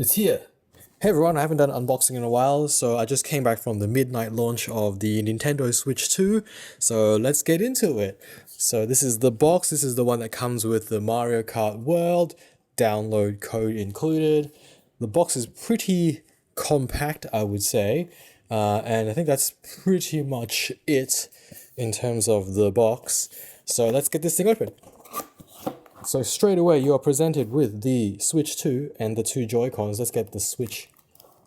It's here. Hey everyone, I haven't done an unboxing in a while, so I just came back from the midnight launch of the Nintendo Switch 2, so let's get into it. So this is the box, this is the one that comes with the Mario Kart World, download code included. The box is pretty compact, I would say, and I think that's pretty much it in terms of the box. So let's get this thing open. So straight away you are presented with the Switch 2 and the two Joy-Cons. Let's get the Switch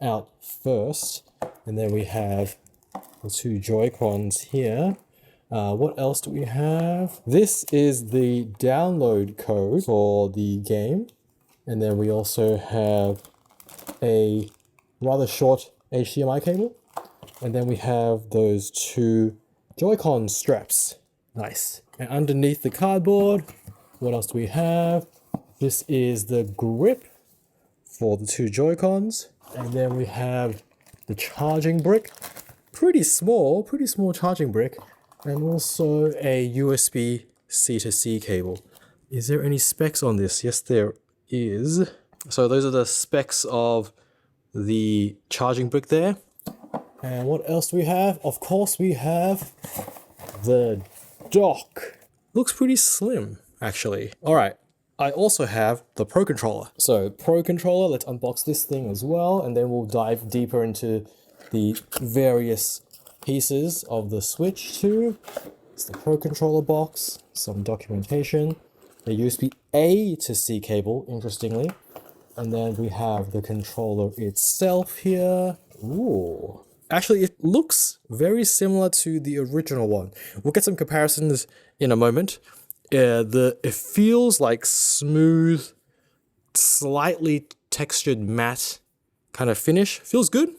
out first. And then we have the two Joy-Cons here. What else do we have? This is the download code for the game. And then we also have a rather short HDMI cable. And then we have those two Joy-Con straps. Nice. And underneath the cardboard, what else do we have? This is the grip for the two Joy-Cons. And then we have the charging brick. Pretty small charging brick. And also a USB C-to-C cable. Is there any specs on this? Yes, there is. So those are the specs of the charging brick there. And what else do we have? Of course, we have the dock. Looks pretty slim, actually. All right, I also have the Pro Controller. So Pro Controller, let's unbox this thing as well, and then we'll dive deeper into the various pieces of the Switch 2. It's the Pro Controller box, some documentation, a USB-A to C cable, interestingly. And then we have the controller itself here. Ooh. Actually, it looks very similar to the original one. We'll get some comparisons in a moment. It feels like smooth, slightly textured matte kind of finish. Feels good.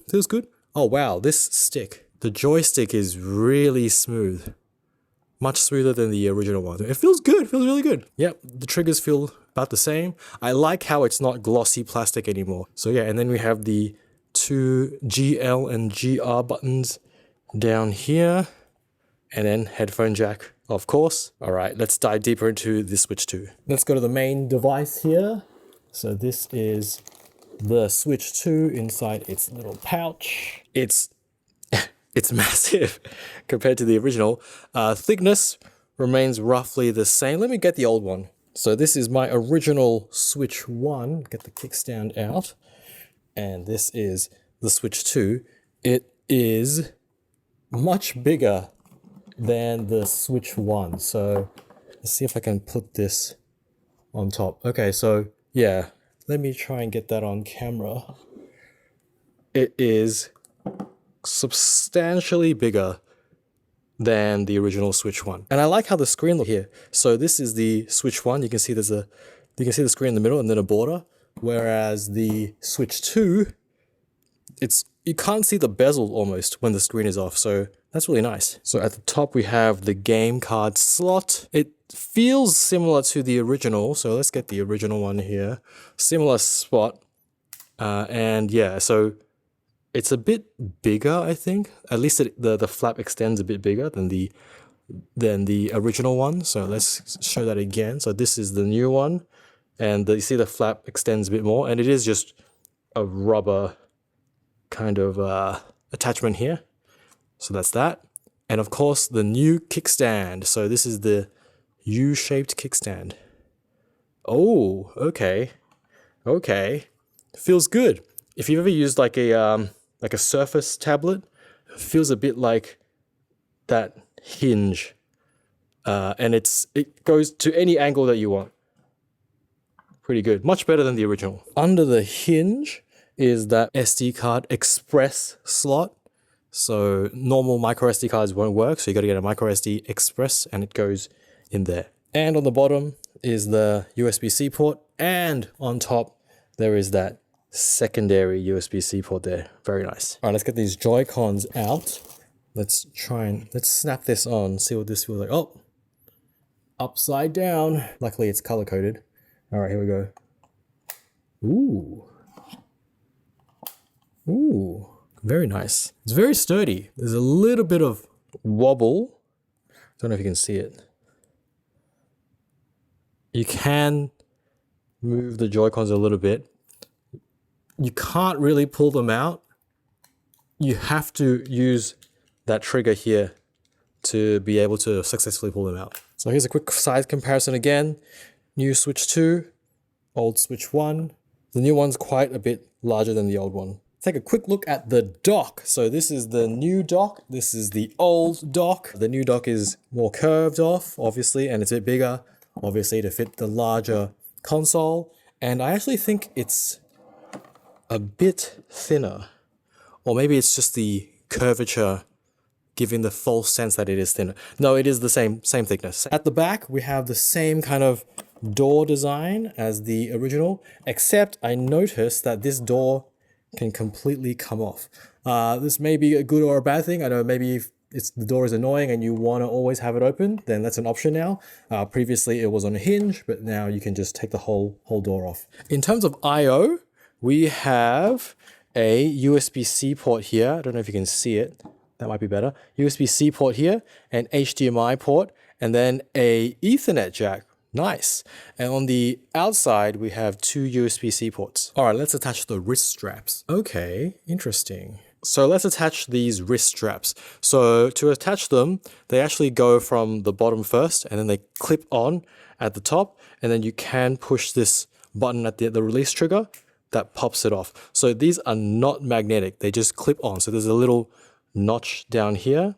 Oh wow, this stick. The joystick is really smooth. Much smoother than the original one. It feels good, feels really good. Yep, the triggers feel about the same. I like how it's not glossy plastic anymore. So yeah, and then we have the two GL and GR buttons down here. And then headphone jack, of course. All right, let's dive deeper into the Switch 2. Let's go to the main device here. So this is the Switch 2 inside its little pouch. It's massive compared to the original. Thickness remains roughly the same. Let me get the old one. So this is my original Switch 1. Get the kickstand out. And this is the Switch 2. It is much bigger than the Switch 1. So let's see if I can put this on top. Okay, so yeah, let me try and get that on camera. It is substantially bigger than the original Switch 1. And I like how the screen looks here. So this is the Switch 1. You can see the screen in the middle and then a border. Whereas the Switch 2, you can't see the bezel almost when the screen is off. So that's really nice. So at the top we have the game card slot. It feels similar to the original. So let's get the original one here. Similar spot. And yeah, so it's a bit bigger, I think. At least the flap extends a bit bigger than the original one. So let's show that again. So this is the new one. And you see the flap extends a bit more. And it is just a rubber kind of attachment here. So that's that. And of course, the new kickstand. So this is the U-shaped kickstand. Oh, okay. Okay. Feels good. If you've ever used like a Surface tablet, it feels a bit like that hinge. And it goes to any angle that you want. Pretty good. Much better than the original. Under the hinge is that SD card express slot. So normal micro SD cards won't work. So you got to get a micro SD express and it goes in there. And on the bottom is the USB-C port. And on top, there is that secondary USB-C port there. Very nice. All right, let's get these Joy-Cons out. Let's snap this on, see what this feels like. Oh, upside down. Luckily it's color coded. All right, here we go. Ooh. Ooh, very nice. It's very sturdy. There's a little bit of wobble. Don't know if you can see it. You can move the Joy-Cons a little bit. you can't really pull them out. You have to use that trigger here to be able to successfully pull them out. So here's a quick size comparison again. New Switch 2, old Switch 1. The new one's quite a bit larger than the old one. Take a quick look at the dock. So this is the new dock. This is the old dock. The new dock is more curved off, obviously, and it's a bit bigger, obviously, to fit the larger console. And I actually think it's a bit thinner. Or maybe it's just the curvature giving the false sense that it is thinner. No, it is the same thickness. At the back, we have the same kind of door design as the original, except I noticed that this door can completely come off. This may be a good or a bad thing. I know maybe if the door is annoying and you want to always have it open, then that's an option now. Previously it was on a hinge, but now you can just take the whole door off. In terms of I/O, we have a USB-C port here. I don't know if you can see it. That might be better. USB-C port here, an HDMI port, and then a Ethernet jack. Nice. And on the outside, we have two USB-C ports. All right, let's attach the wrist straps. Okay, interesting. So let's attach these wrist straps. So to attach them, they actually go from the bottom first, and then they clip on at the top, and then you can push this button at the release trigger that pops it off. So these are not magnetic, they just clip on. So there's a little notch down here,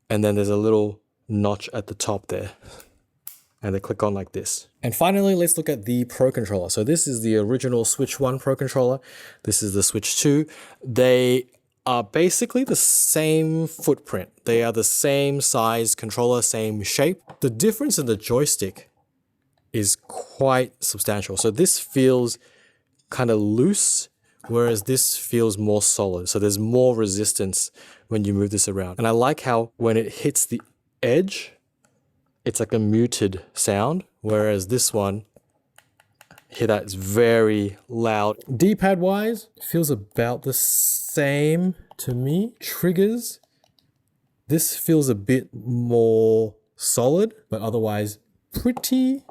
and then there's a little notch at the top there. And they click on like this. And finally, let's look at the Pro Controller. So this is the original Switch 1 Pro Controller. This is the Switch 2. They are basically the same footprint. They are the same size controller, same shape. The difference in the joystick is quite substantial. So this feels kind of loose, whereas this feels more solid. So there's more resistance when you move this around. And I like how when it hits the edge, it's like a muted sound, whereas this one, hear that, it's very loud. D-pad wise, feels about the same to me. Triggers, this feels a bit more solid, but otherwise pretty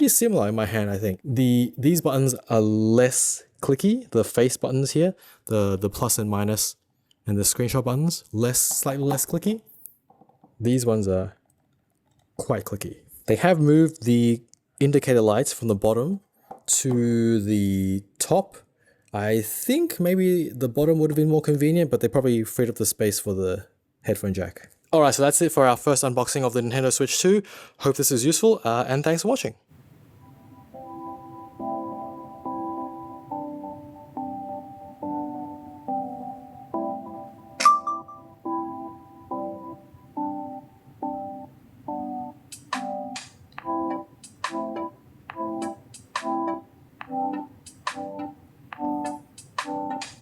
similar in my hand, I think. These buttons are less clicky. The face buttons here, the plus and minus and the screenshot buttons, slightly less clicky. These ones are quite clicky. They have moved the indicator lights from the bottom to the top. I think maybe the bottom would have been more convenient, but they probably freed up the space for the headphone jack. Alright, so that's it for our first unboxing of the Nintendo Switch 2. Hope this is useful, and thanks for watching.